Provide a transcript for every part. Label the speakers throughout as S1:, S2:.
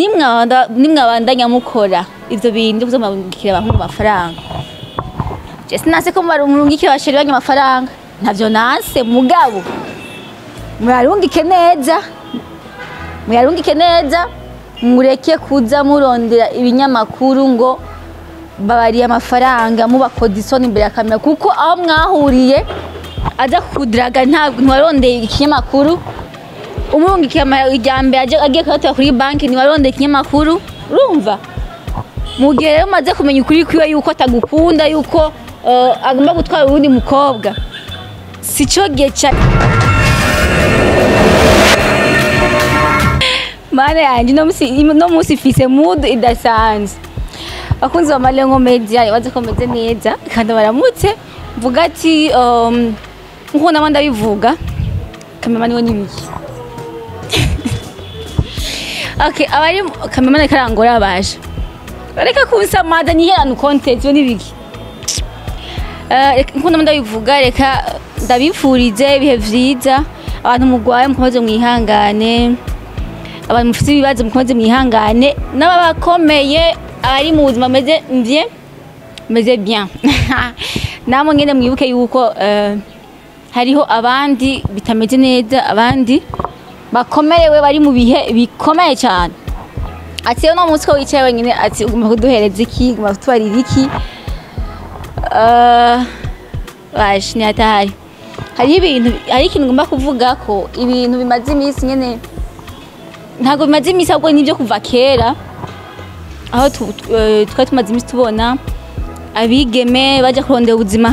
S1: nimwabandanya mukora ivyo bintu kuzomurungikira abantu amafaranga. Je sinase ko murungikira basheri banyu amafaranga ntavyo nase mugabo murarungike neza mureke kuza murondera ibinyamakuru ngo babariye amafaranga mubakodisoni imbere ya kamera kuko aho mwahuriye aza kudiraga ntabwo ntiwarondeye ikinyamakuru umurungikira amajyambere agiye kuyatera kuri banki ntiwarondeye ikinyamakuru urumva mugihe rero umaze kumenya ukuri kwiwe yuko atagukunda yuko agomba gutwara uwundi mukobwa sico gihe cyane Mana yanje no musi fise mood idasanzwe akunze wa Malengo Media yabaze komeze neza kandi baramutse mvuga ati nko nabanda bivuga kamemani woni biki Okay abari kamemani karangora abaje bareka kunsamaza niherana content woni biki nko nabanda bivuga reka ndabifurize ibihe vyiza abantu mugwaye mukomeze mwihangane abantu mufite ibibazo mukomeze mwihangane n'abakomeye ari mu buzima meze bien namwe ngene mwibuke yuko hariho abandi bitameze neza abandi bakomerewe bari mu bihe bikomeye cyane ati no munsi ko wicaye wenyine ati ugomba kuduhereza iki ugomba kutwarira iki bash ni atari hari ikintu ngomba kuvuga ko ibintu bimaze iminsi nyene ntago bimaze iminsi ahubwo nibyo kuva kera aho twari tumaze iminsi tubona abigeme bajya kurondera ubuzima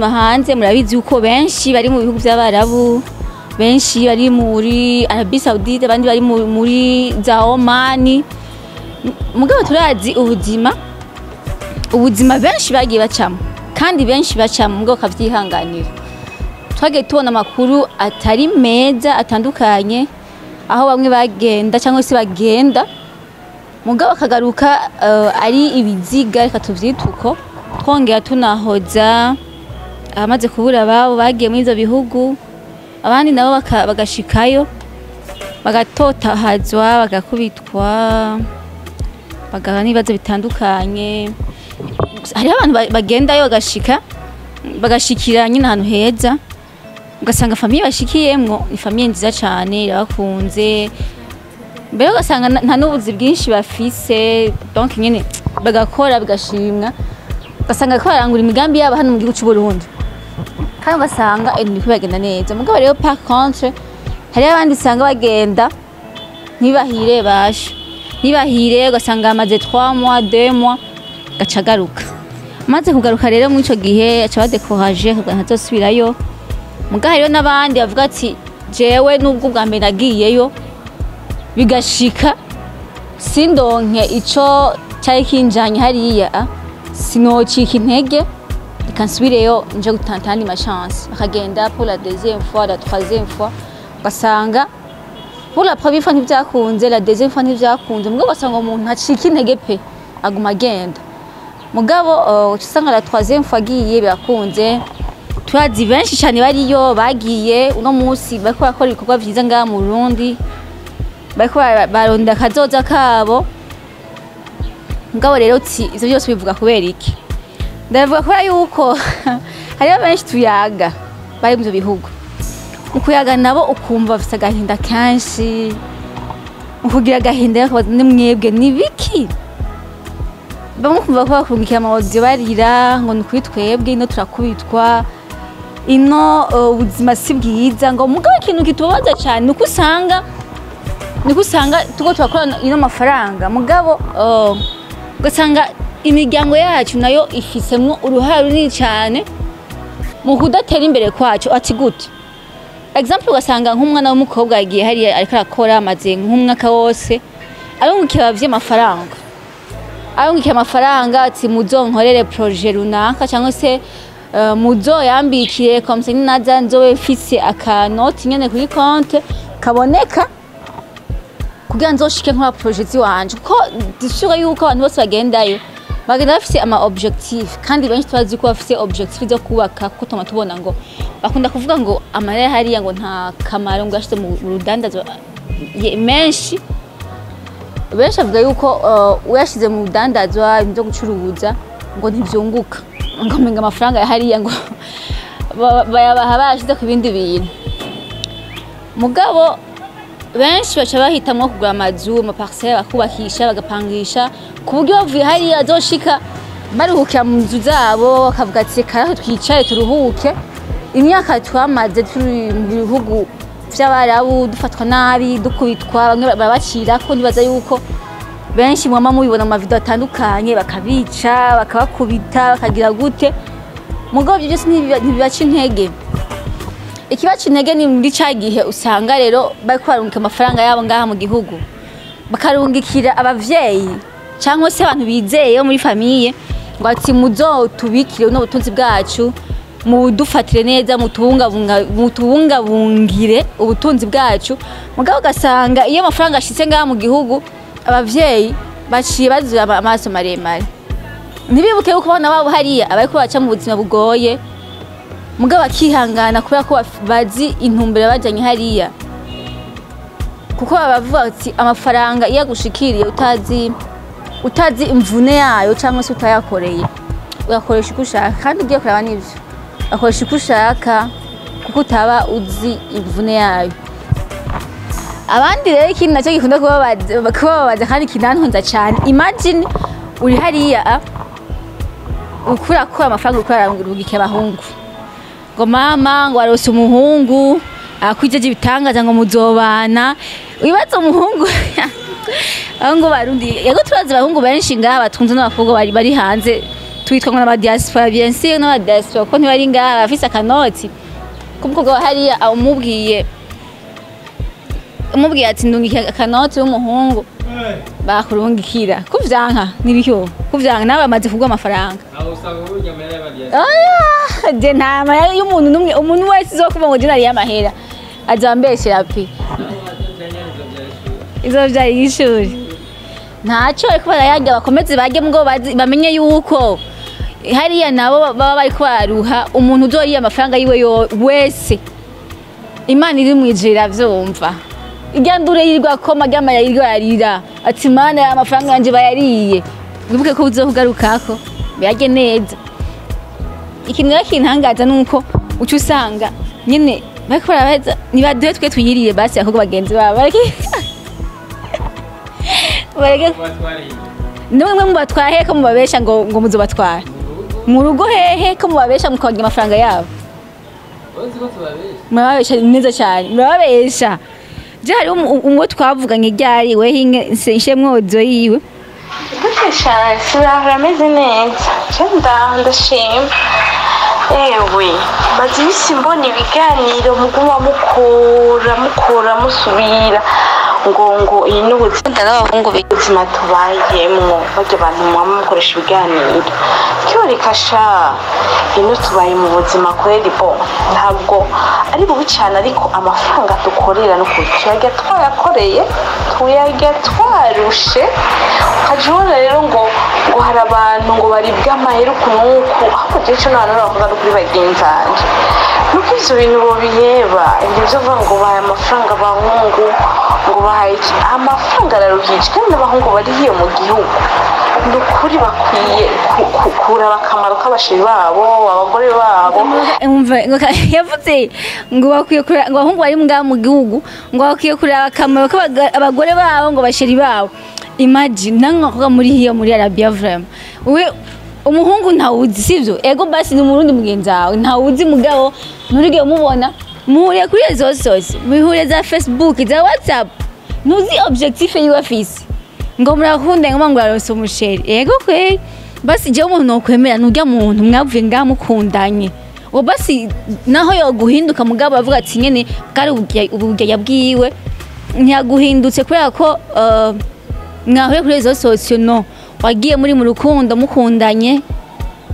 S1: hanze murabizi yuko benshi bari mu bihugu by'Abarabu benshi bari muri Arabie Saoudite abandi bari muri za Oman mugabo turazi ubuzima benshi bagiye bacamo kandi benshi bacamo mugabo kavyihanganira twage tubona amakuru atari meza atandukanye aho bamwe bagenda cyangwa se bagenda mugabo akagaruka ari ibiziga reka tuvyituko twongera tunahoza abamaze kubura babo bagiye muri ivyo bihugu abandi nabo bagashikayo bagatotahazwa bagakubitwa bagahana n'ibibazo bitandukanye hariho abantu bagendayo bagashikira nyine ahantu heza ugasanga famiye bashikiyemwo ni famiye nziza cyane irabakunze mbere ugasanga nta n'ubuzi bwinshi bafise donc nyene bagakora bigashimwa ugasanga ko barangura imigambi yabo hano mu gihugu cy'u Burundi kandi ugasanga ibintu bigenda neza mugabo rero par contre hari abandi usanga bagenda ntibahire ugasanga amaze 3 mois 2 mois gacagaruka maze kugaruka rero mu ico gihe aca badecourage ntazosubirayo mugabo rero nabandi bavuga ati jewe nubwo bwa mbere nagiyeyo bigashika sindonke ico cyari kinjanye hariya sinocika intege ikansubireyo nje gutantana ma chance bakagenda pour la deuxième fois la troisième fois basanga pour la première fois ntibyakunze la deuxième fois ntibyakunze mugabo basanga umuntu acika intege pe aguma agenda mugabo usanga la troisième fois giye birakunze turazi benshi cyane bariyo bagiye uno munsi bariko bakora ibikorwa vyiza ngaha mu Burundi bariko baronda kazoza kabo mugabo rero ivyo byose bivuga kubera iki ndavuga kubera yuko hariyo benshi tuyaga bari mu bihugu ukuyaga nabo ukumva bafite agahinda kenshi ukugira agahinda yakabaza nimwebwe nibiki bamwe kumva ko bakurungikira amawodiyo barira ngo nukuri twebwe ino turakubitwa ino ubuzima si bwiza ngo mugabo ikintu kitubabaza cyane nuko usanga tuko turakora ino mafaranga mugabo ugasanga imiryango yacu nayo ifisemwo uruhare runini cyane mu kudatera imbere kwacu ati gute example ugasanga nk'umwana w'umukobwa yagiye hariya ariko arakora amaze nk'umwaka wose arungukiye amafaranga ati muzonkorere projet runaka cyangwa se muzo yambikire komse naza nzowe mfise akanoti nyene kuri konte kaboneka kugira nzoshike nkora projet wanje ko dishura yuko abantu bose bagendayo bagenda bafise ama objectif kandi benshi twazi ko bafise objectif zo kubaka ko tubona ngo bakunda kuvuga ngo amahera hariya ngo nta kamaro ngo ashite mu rudandazo menshi benshi avuga yuko uyashize mu budandazwa byo gucuruza ngo ntibyunguka ngo menga amafaranga yahariya ngo bayabaha bashize ku bindi bintu mugabo benshi baca bahitamwo kugura amazu amaparcelle bakubakisha bagapangisha ku buryo bavuye hariya azoshika baruhukira mu nzu zabo bakavuga ati karaho twicare turuhuke imyaka twamaze turi mu bihugu vy'abarabu dufatwa nabi dukubitwa bamwe babacira ko nibaza yuko benshi mwama mubibona mu mavideo atandukanye bakabica bakabakubita bakagira gute mugabo byo byose ntibibaca intege ikibaca intege ni muri ca gihe usanga rero bariko barungika amafaranga yabo ngaha mu gihugu bakarungikira abavyeyi cyangwa se abantu bizeye muri famiye ngo ati muzotubikire n'ubutunzi bwacu mudufatire neza mutubungabungire ubutunzi bwacu mugabo gasanga iyo amafaranga ashitse ngaha mu gihugu abavyeyi baciye bazura amaso maremare ntibibuke yuko abana babo hariya abariko baca mu buzima bugoye mugabo akihangana kubera ko bazi intumbero bajanye hariya kuko bavuga ati amafaranga iyo agushikiriye utazi imvune yayo cyangwa se utayakoreye uyakoresha uko ushaka kandi ugiye kuraba n'ivyo akoresha uko ushaka kuko utaba uzi imvune yayo abandi rero ikindi nacyo gikunda kubabaza kandi kinantunza cyane imagine uri hariya ukura ko amafaranga ukura urugike abahungu ngo mama ngo warose umuhungu akwijeje ibitangaza ngo muzobana wibaza umuhungu ngo barundi yego turazi abahungu benshi ngaha batunze n'abakobwa bari hanze twitwa ngo n'aba diaspora bien sûr n'aba diaspora ko ntibari ngaha bafise akanoti kumukobwa hariya umubwiye ati ndungike akanoti w'umuhungu bakurungikira kuvyanka nibyo kuvyanka nawe bamaze kugwa amafaranga aho usanga urujya amahera y'abadiaspora je ntama y'umuntu numwe umuntu wese izokuba ngo dinari y'amahera azambeshera pe izo vya yishuri ntaco ariko barayarya bakomeze barye mugabo bamenye yuko hariya nabo baba bariko baruha umuntu uzoriye amafaranga yiwe wese Imana iri mwijira vyumva iryandure yirwa koma ryamara yirwa yarira ati mana ya amafaranga yanje bayariye wibuke ko uzokugarukako byage neza ikintu kintangaza nuko ucu usanga nyene bariko barabaza nibaduhe twe tuyiriye basi ahubwo bagenzi babo bareke nimwe mubatwahe ko mubabesha ngo muzobatwara mu rugo hehe ko mubabesha mukagira amafaranga yabo mubabesha neza cyane mubabesha je hari umwe twavuganye ryari we inshe mwozo yiwe
S2: gutesha sirameze neza ndashima ewe maze imisi mbona ibiganiro muguma mukura musubira ngo iyi n'ubuzima n'abahungu b'ubuzima tubayemwo bajya abantu mukoresha ibiganiro cyoreka sha ino tubaye mu buzima kweri bo ntabwo ari bubi cyane ariko amafaranga dukorera no kujya twayakoreye tuyajya twarushe ukajibona rero ngo hari abantu ngo baribwa amahera ukunuku ahubwo je cyo nana bavuga kuri bagenzanje nuko ivyo bintu bo biheba ibyo byo ngo baye amafaranga bahungu ngo bahaye amafaranga araruhije kandi n'abahungu bari hiyo mu gihugu ndukuri bakwiye kuraba akamaro k'abashiri babo abagore babo
S1: yavuze ngo bakwiye kuraba ngo abahungu bari mu gihugu ngo bakwiye kuraba akamaro k'abagore babo ngo bashiri babo imagine nangakoga muri hiyo muri Arabia vraiment we umuhungu ntawuzi sivyo ego basi ni umurundi mugenzi wawe ntawuzi mugabo nurige umubona muhure kuri izo zose muhure za Facebook za WhatsApp nuzi objectif yiwe afise ngo murakunda ngo arose umusheri ego kweri basi je umuntu nokwemera nurya muntu mwavuye ngamukundanye o basi naho yo guhinduka mugabo avuga ati nyene bwari ubugya yabwiwe ntiyaguhindutse kubera ko mwahure kuri izo zose no wagiye muri mu rukundo mukundanye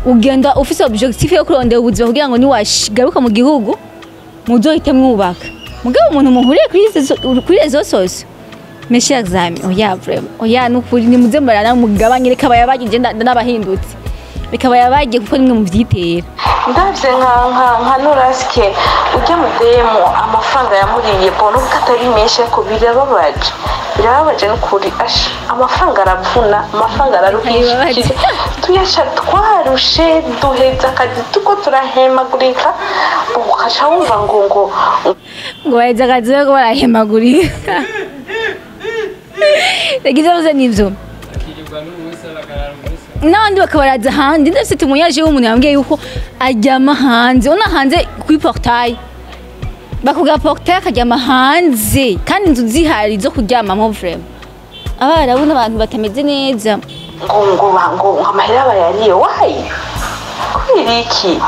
S1: ugenda ufise objectif yo kurondera ubuzima kugira ngo niwashigaruka mu gihugu muzohite mwubaka mugabo umuntu muhuriye kuri izo zose mes chers amis oya vraiment oya nukuri ni muze mbarana mugabanye reka bayabagije ndabahindutse reka bayabagije kuko nimwe muvyitera
S2: ndavye nka Noraske ujya mudemo amafaranga yamuriye bona ubwo atari menshi ariko birababaje n'ukuri asha amafaranga aravuna amafaranga araruhishije tuyasha twarushe duheza akazi tuko turahemagurika ukasha wumva ngo
S1: baheza akazi ko barahemagurika yagize nivyo n'abandi bakabaraza hanze ndetse tumuyaje w'umuntu yambwiye yuko ajyama hanze una hanze kuri portail bakuga portail akajyama hanze kandi inzu zihari zo kuryamamo vraiment abarabu n'abantu batameze neza
S2: ngo amahera bayariye wayi kubera iki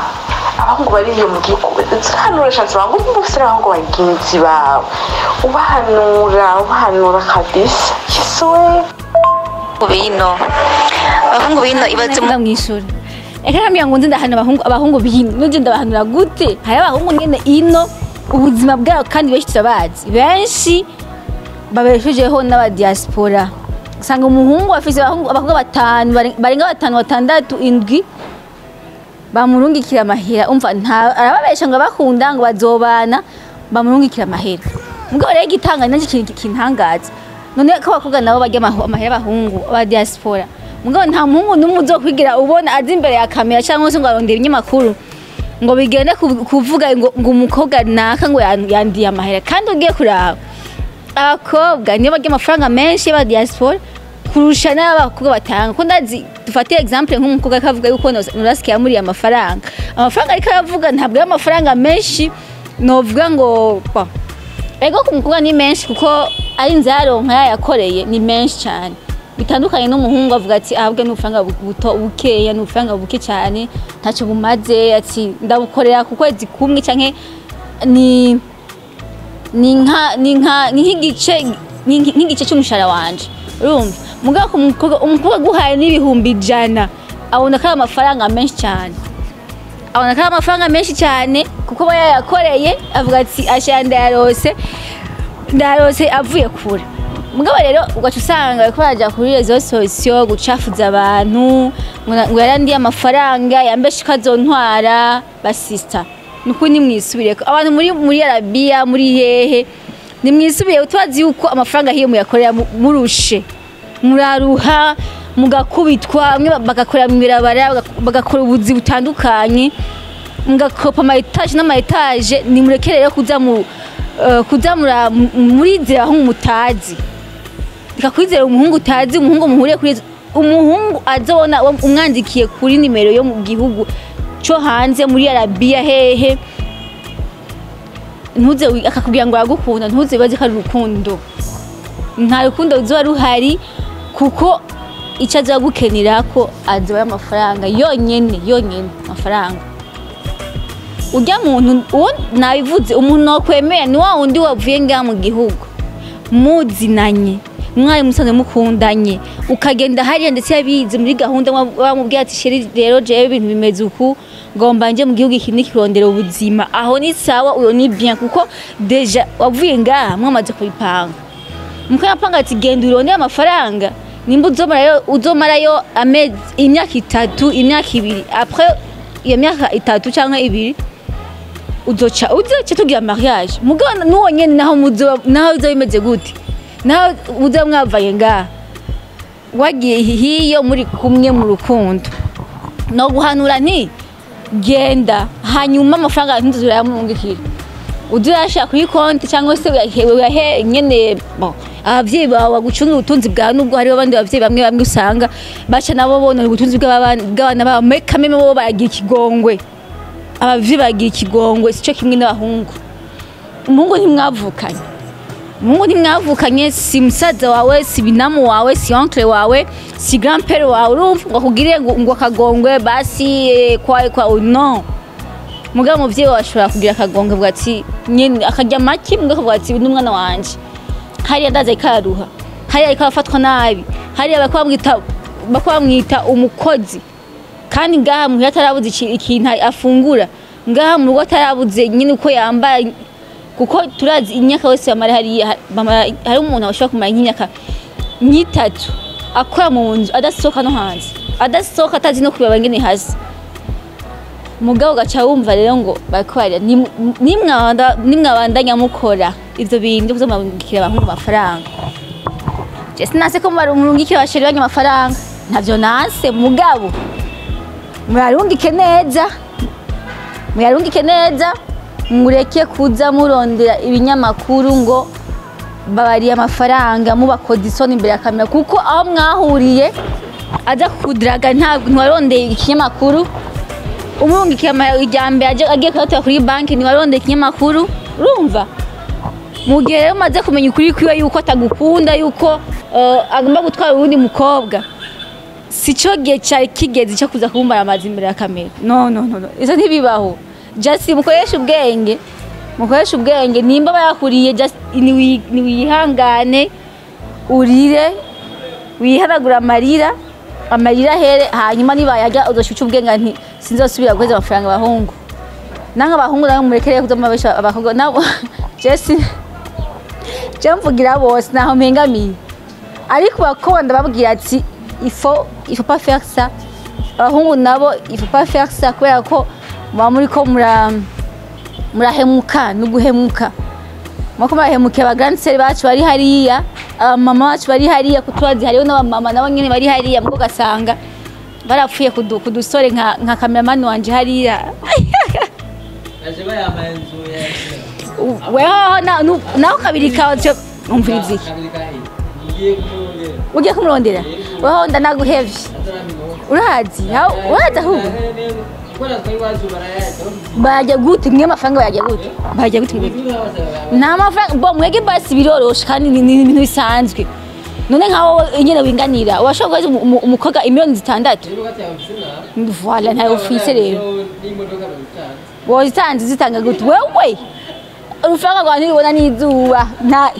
S2: abahungu bariyo mu gihugu zihanura shanse bangu mbufira abahungu bagenzi bawe ubahanura kabisa yesuwe
S1: abahungu bino ibaze mwishuri eka nambya ngo nzi ndahana abahungu bino nuje ndabahanura gute hari abahungu nyene ino ubuzima bwabo kandi benshi turabazi benshi babeshejeho n'aba diaspora usanga umuhungu afise abakobwa batanu barenga batanu batandatu indwi bamurungikira amahera umva arababesha ngo bakunda ngo bazobana bamurungikira amahera mugabo rero igitanga nanje kintangaza none ko abakobwa nabo barya amahera abahungu aba diaspora mugabo nta muhungu n'umwe uzokwigira ubona azi imbere ya kamera cyangwa se ngo arondera ibinyamakuru ngo bigende kuvuga ngo umukobwa naka ngo yandiye amahera kandi ugiye kuraba abakobwa niyo barya amafaranga menshi y'aba diaspora kurusha n'abakobwa batanga ko ndazi dufate example nk'umukobwa akavuga yuko Nurasike yamuriye amafaranga ariko aravuga ntabwo y'amafaranga menshi novuga ngo ego ku mukobwa ni menshi kuko ari nzaronka yayakoreye ni menshi cyane bitandukanye n'umuhungu avuga ati ahabwe n'ubufaranga bukeya n'ubufaranga buke cyane ntacyo bumaze ati ndabukorera ku kwezi kumwe canke ni nk'igice cy'umushahara wanje urumva mugabo umukobwa guhaye n'ibihumbi 100 abona ko amafaranga menshi cyane kuko bayakoreye avuga ati ashanda yarose avuye kure mugabo rero ugaca usanga ariko baraja kuri rezo sosiyo gucafuza abantu ngo yarandiye amafaranga yambeshe kazontwara basista nuko nimwisubire abantu muri Arabia muri hehe nimwisubire utwazi yuko amafaranga hiyo muyakorera murushe muraruha mugakubitwa amwe bagakorera mu mirabara bagakora ubuzi butandukanye mugakopa ama etage n'ama etage nimurekere rero kuzamura muri nzira aho mutazi bikakwizera umuhungu utazi umuhungu muhuriye kuri umuhungu azobona umwandikiye kuri nimero yo mu gihugu cyo hanze muri Arabia hehe ntuze akakubwira ngo aragukunda ntuze bazi ko ari urukundo nta rukundo ruzoba ruhari kuko icyo aza gukenera ko azoba amafaranga yonyene amafaranga ujya muntu uwo nabivuze umuntu nokwemera ni wa wundi wavuye ngaha mu gihugu muzinanye mwari musanze mukundanye ukagenda hariya ndetse yabize muri gahunda wamubwiye ati sheri rero jewe ibintu bimeze uku ngomba nje mu gihugu iki nikirondera ubuzima aho ni sawa uyo ni bien kuko deja wavuye ngaha mwamaze kubipanga mukayapanga ati genda urondera amafaranga nimba uzomarayo imyaka 3 imyaka 2 après iyo myaka 3 cyangwa 2 uzoca tugira mariage mugana nuwo nyene naho uzabimeze gute naho uzamwavaye ngaha wagiye hiyo muri kumwe mu rukundo no guhanura nti genda hanyuma amafaranga ntuzura yamungikira udurashaka kuri konti cyangwa se uyahe nyene abavyeyi bawe gucunga ubutunzi bwa nubwo hari abandi bavyeyi bamwe usanga baca nabo bona ubutunzi bw'abana babo kameme bo bagira ikigongwe abavyeyi bagira ikigongwe sico kimwe n'abahungu umuhungu ntimwavukanye si musaza wawe si binamu wawe si oncle wawe si grand-père wawe urumva ngo akugire ngo akagongwe basi kwa no mugabo muvyeyi washobora kugira akagongwe avuga ati nyene akajya make mugabo avuga ati n'umwana wanje hariya ndaza ikaruha hariya ikafatwa nabi hariya bakwamwita umukozi kandi ngaha mu yatarabuze ikintu afungura ngaha mu rugo atarabuze nyine uko yambaye kuko turazi imyaka yose yamara hari umuntu ashobora kumara imyaka 3 akora mu nzu adasohoka no hanze adasohoka atazi no kubaba ngene hasi mugabo gacha wumva rero ngo bakwara nimwabandanya mukora ivyo bintu kuzomabikira abantu amafaranga je sinase ko marungikira bashiri banya amafaranga ntavyo nase mugabo murarungike neza mureke kuza murondera ibinyamakuru ngo babariye amafaranga mubakoza isoni imbere ya kamera kuko aho mwahuriye aza kudraga ntabwo ntiwarondeye ikinyamakuru umurungike ijambe agiye kuyatora kuri banki ntiwarondeye ikinyamakuru urumva mu gihe rero umaze kumenya ukuri kwiwe yuko atagukunda yuko agomba gutwara uwundi mukobwa sico gihe cyari kigeze cyo kuza kubumbara amazi imbere ya kamera no izo ntibibaho just mukoresha ubwenge nimba bayakuriye just niwihangane urire wiharagura amarira here hanyuma nibayajya uzoshyuca ubwenge nti sinzosubira guheza amafaranga abahungu nanga abahungu nawe murekereye kuzamabesha abakobwa nabo Jesse mvugira bose naho mpengamiye ariko bakobwa ndababwira ati il faut pas faire ça abahungu nabo il faut pas faire ça kubera ko muba muriko murahemuka no guhemuka mwako murahemuke abagrandsere bacu bari hariya abamama bacu bari hariya kutwazi hariyo n'abamama nabo nyene bari hariya muko gasanga barapfuye kudusore nka cameraman wanje hariya
S3: aje bayamaye nzu
S1: weho naho kabiri kawe umvira ivyiki ugiye kumurondera weho ndanaguhevye urazi ahubwo bajya gute mwe amafaranga bajya gute nta mafaranga bo mwege basi biroroshe kandi ni ibintu bisanzwe none nkaho nyene winganira washobora kuza umukoga imiliyoni 6 voilà ntayo ufise rero wozitanze zitanga gute wewe urufaranga rwanje rubona n'izuba nta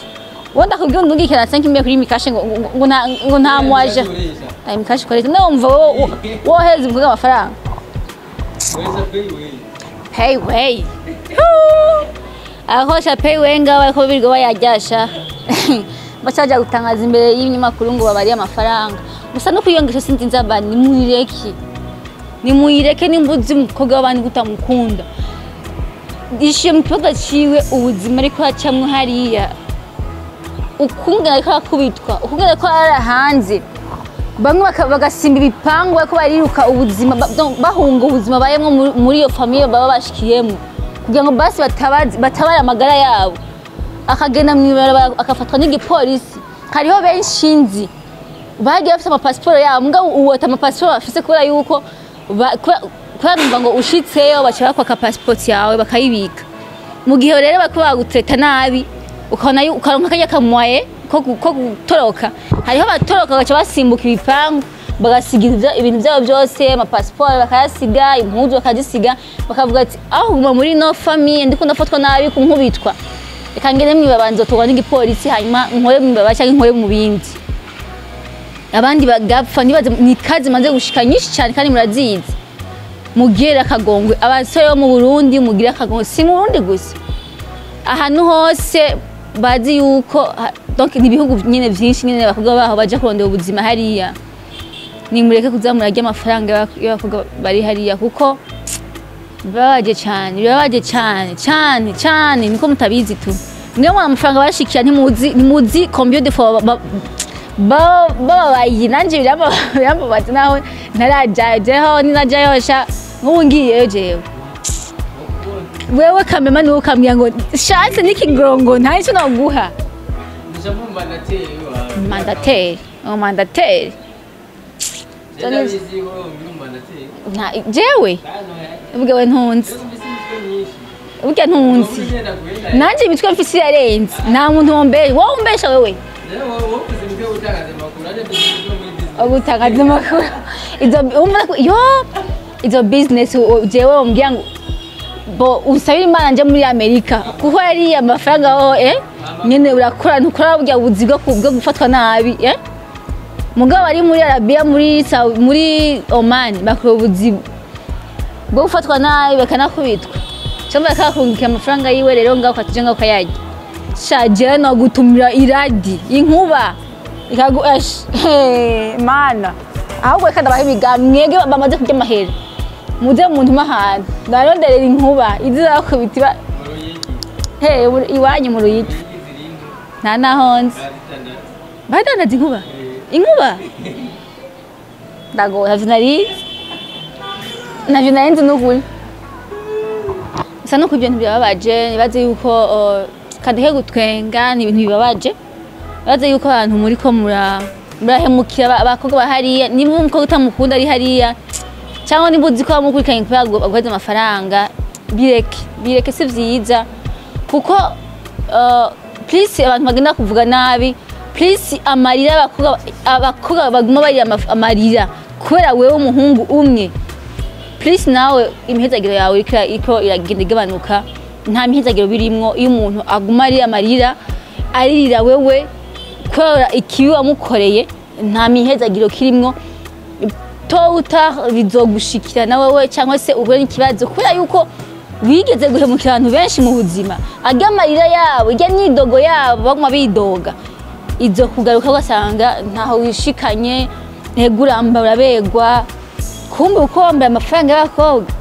S1: wenda kubwira ndungikira 5 kuri mikashe ngo nta mwaje ay mikashe korete no umva woheza uvuga amafaranga payway ahosha payway ngawe ko birgo bayajyasha bacaja gutangaza imbere y'ibinyamakuru ngo babariye amafaranga gusa no kuyongesha sinzi nzaba nimuyireke nimbuzi umukobwa w'abandi gutamukunda ishiye mu kibazo ciwe ubuzima ariko hacamwe hariya ukungana ariko akubitwa ukungana ko ari hanze bamwe bagasimba ibipangu ariko bariruka ubuzima bahunga ubuzima bayemwe muri iyo famille baba bashikiyemo kugira ngo basi batabara amagara yabo akagenda mwibara akafatwa n'igipolisi hariho benshi nzi bagiye bafite amapasiporo yabo mbwa uwota amapasiporo bafise kubera yuko kubera ngo ushitseyo baca bakwa passport yawe bakayibika mu gihe rero bakaba baguteta nabi ukabona ukaronka kajya kamwaye ko gutoroka hariho abatoroka baca basimbuka ibipangu bagasiga ibintu byabo byose amapasiporo bakayasiga impuzu bakazisiga bakavuga ati aho guma muri no famille ndiko ndafatwa nabi kunkubitwa reka ngene mwibabanza tugwa n'igipolisi hanyuma nkore mwibaba cyangwa nkore mu bindi abandi bagapfa nibaze ni kazi manze gushika nyinshi cyane kandi murazizi mugera kagongwe abasore bo mu Burundi mugira kagongwe si mu Burundi gusa ahantu hose bazi yuko donc ni bihugu nyene byinshi nyene bakobwa baho baje kurondera ubuzima hariya ni mureke kuzamura rya amafaranga y'abakobwa bari hariya kuko babaje cyane niko mutabizi tu mwe mu amafaranga bashikiye ntimuzi combien de fois babaye nanje birambabaza naho narajajeho ninajayosha nkungiyeyo jewe wewe kamema ni ukambya ngo shatse n'ikigongo nta cyo naguha mandateri jewe ubwo ntunzi nanje imitwe mfise yarenze nta muntu wowe umbesha wewe ugutangaza amakuru izo business jewe umbwira ngo bo usabira Imana nje muri Amerika kuko yari amafaranga aho nyene urakora ntukora burya ubuzi bwo gufatwa nabi mugabo ari muri Arabia muri Oman bakora ubuzi bwo gufatwa nabi bakanakubitwa cyangwa bakakungika amafaranga yiwe rero ngaho katuje ngaho kayajya shaje no gutumira iradi inkuba ikagu mana ahubwo kandi abahibiga mwege bamaze kurya amahera muze muntu mahana ndaronderera inkuba iziza kubitiba iwanyu mu Ruyigi nta nahonze badandaza inkuba ndago navyo nari n'ukuri isa no kubyo ntibibabaje nibaze yuko kadeke gutwenga ni ibintu bibabaje nibaze yuko abantu muri ko murahemukira abakobwa bahariya niba umukobwa utamukunda ari hariya cyangwa niba uzi ko bamukurikiranye kubera aguheza amafaranga bireke si vyiza kuko please abantu bagenda kuvuga nabi please amarira abakobwa baguma bari amarira kubera wewe umuhungu umwe please nawe imihezagiro yawe iko iragenda igabanuka nta mihezagiro birimwo iyo umuntu aguma ari amarira aririra wewe kubera ikibi wamukoreye nta mihezagiro kirimwo to bizogushikira na wewe cyangwa se ubure n'ikibazo kubera yuko wigeze guhemukira abantu benshi mu buzima amarira yabo ijya nyidogo yabo baguma bidoga izo kugaruka ugasanga ntaho wishikanye neguramba urabegwa kumbe uko wambaye amafaranga y'abakobwa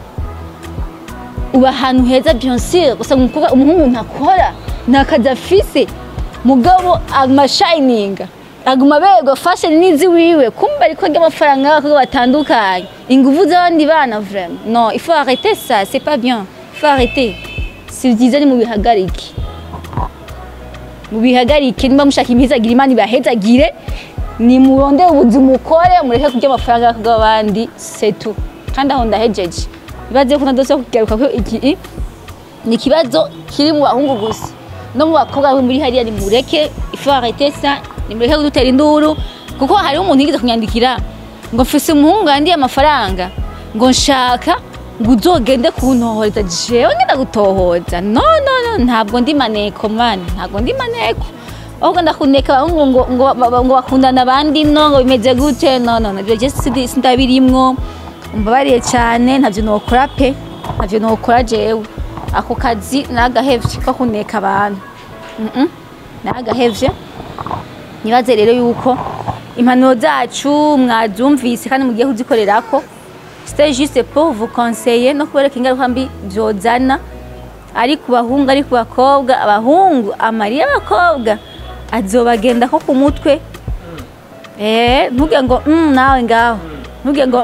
S1: uba ahantu heza bien sûr gusa umuhungu ntakora ntakazi afise mugabo amashining aguma begwa fashion nizi wiwe kumbe ariko ry'amafaranga y'abakobwa batandukanye inguvu z'abandi bana vraiment non il faut arrêter ça c'est pas bien il faut arrêter si byiza ni mu bihagarike niba mushaka impizagira imana ibahezagire ni murondera ubuzima ukore mureke kurya amafaranga y'abakobwa b'abandi c'est tout kandi aho ndahejeje ibaze ko nadose kugaruka ko iki ni kibazo kiri mu bahungu gusa no mu bakobwa muri hariya ni mureke il faut arrêter ça ni mureke kudutera induru kuko hari umuntu yigeze kunyandikira ngo mfise umuhungu yandiye amafaranga ngo nshaka ngo uzogende kuntohoreza jewe ngenda gutohoza no ntabwo ndi maneko man ntabwo ndi maneko ahubwo ndakuneka abahungu ngo bakundana abandi no ngo bimeze gute no nabyo je sindabirimwo mbabariye cyane ntavyo nokora pe ntavyo nokora jewe ako kazi nagahevye ko kuneka abantu nagahevye nibaze rero yuko impanuro zacu mwazumvise kandi mugiye kuzikorerako c'était juste pour vous conseiller no kubereka ingaruka mbi byozana ari ku bahungu ari ku bakobwa abahungu amarira abakobwa azobagenda ko ku mutwe ntuge ngo nawe ngaho ntuge ngo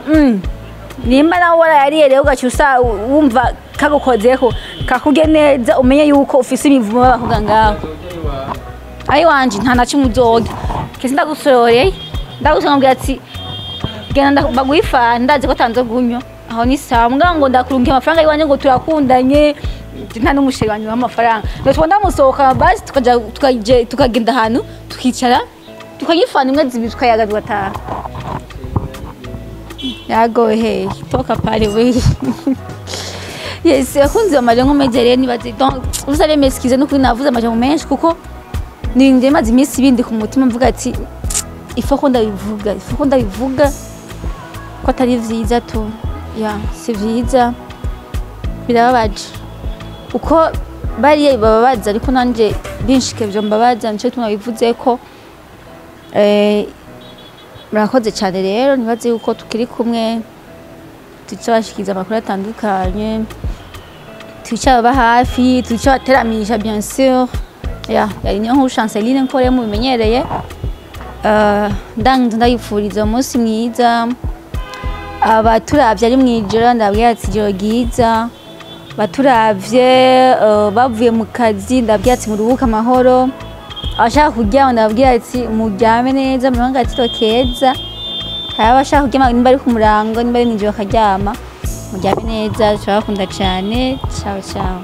S1: nimba nawe warayariye rero ugacyusa wumva kagukozeho kakuge neza umenye yuko ufise imivumo y'abakobwa ngaho ari wanje nta na kimwe uzoga kese ndagusoreye ndagusongera ati genda bagwifana ndazi ko tanzo gunyo aho ni sambwa ngo ndakurungiye amafaranga yiwanje ngo turakundanye nta n'umusheri wanje w'amafaranga ndetse ndamusohoka basi tukagenda ahantu tukicara tukagifana imwe zibiri tukayaga tugataha yagohe toka pale we yes akunze amajengo mejere nibaze donc vous allez m'excuser no kuri navuze amajengo menshi kuko ninde maze iminsi bindi ku mutima mvuga ati il faut ko ndabivuga ko atari vyiza tu ya si vyiza birababaje uko bariye bababaza ariko nanje binshike byo mbabaza nico tunabivuze ko murakoze cyane rero nibaze yuko tukiri kumwe tucabashikiza amakuru atandukanye tucaba hafi tucabateramisha bien sûr ya yari niyo Chanceline nkore mu bimenyereye ndayifuriza umunsi mwiza abaturavye ari mwijoro ndabwira ati ijoro ryiza baturavye bavuye mu kazi ndabwira ati muruhuka amahoro abashaka kuryama ndabwira ati muryame neza muronga atito keza hari abashaka kuryama nimba ari ku murango nimba ari mwijoro akaryama muryame neza turabakunda cyane ciao ciao